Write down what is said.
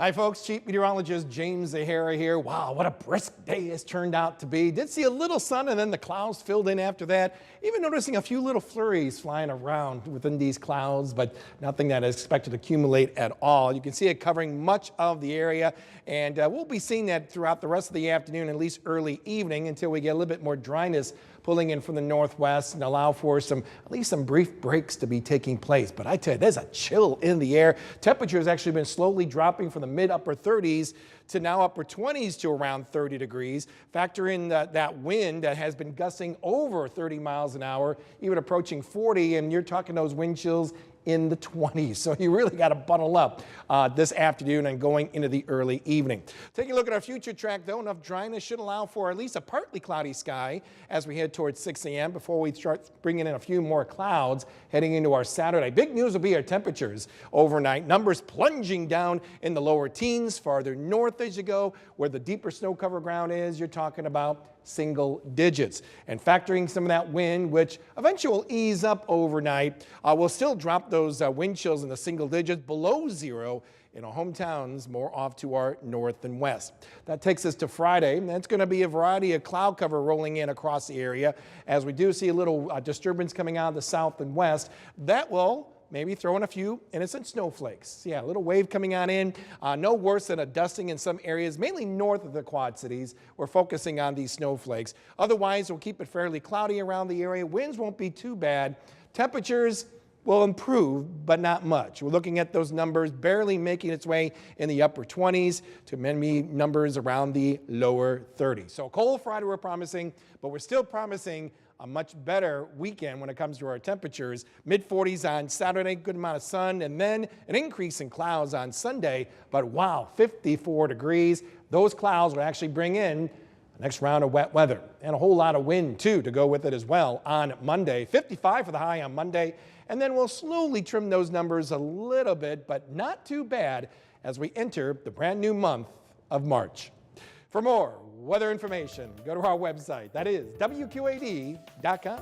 Hi folks, Chief Meteorologist James Zahara here. Wow, what a brisk day it's turned out to be. Did see a little sun and then the clouds filled in after that. Even noticing a few little flurries flying around within these clouds, but nothing that is expected to accumulate at all. You can see it covering much of the area, and we'll be seeing that throughout the rest of the afternoon, at least early evening, until we get a little bit more dryness pulling in from the northwest and allow for at least some brief breaks to be taking place. But I tell you, there's a chill in the air. Temperature has actually been slowly dropping from the mid-upper 30s to now upper 20s to around 30 degrees. Factor in that wind that has been gusting over 30 miles an hour, even approaching 40, and you're talking those wind chills in the 20s. So you really got to bundle up this afternoon and going into the early evening. Taking a look at our future track, though, enough dryness should allow for at least a partly cloudy sky as we head towards 6 a.m. before we start bringing in a few more clouds heading into our Saturday. Big news will be our temperatures overnight. Numbers plunging down in the lower teens. Farther north as you go, where the deeper snow cover ground is, you're talking about single digits. And factoring some of that wind, which eventually will ease up overnight, we'll still drop those wind chills in the single digits below zero in our hometowns more off to our north and west. That takes us to Friday, and that's going to be a variety of cloud cover rolling in across the area as we do see a little disturbance coming out of the south and west. That will maybe throw in a few innocent snowflakes. Yeah, a little wave coming on in. No worse than a dusting in some areas, mainly north of the Quad Cities. We're focusing on these snowflakes. Otherwise, we'll keep it fairly cloudy around the area. Winds won't be too bad. Temperatures will improve, but not much. We're looking at those numbers barely making its way in the upper 20s to many numbers around the lower 30s. So cold Friday we're promising, but we're still promising a much better weekend when it comes to our temperatures. Mid-40s on Saturday, good amount of sun, and then an increase in clouds on Sunday. But wow, 54 degrees. Those clouds will actually bring in the next round of wet weather and a whole lot of wind too to go with it as well on Monday. 55 for the high on Monday, and then we'll slowly trim those numbers a little bit, but not too bad as we enter the brand new month of March. For more weather information, go to our website. That is WQAD.com.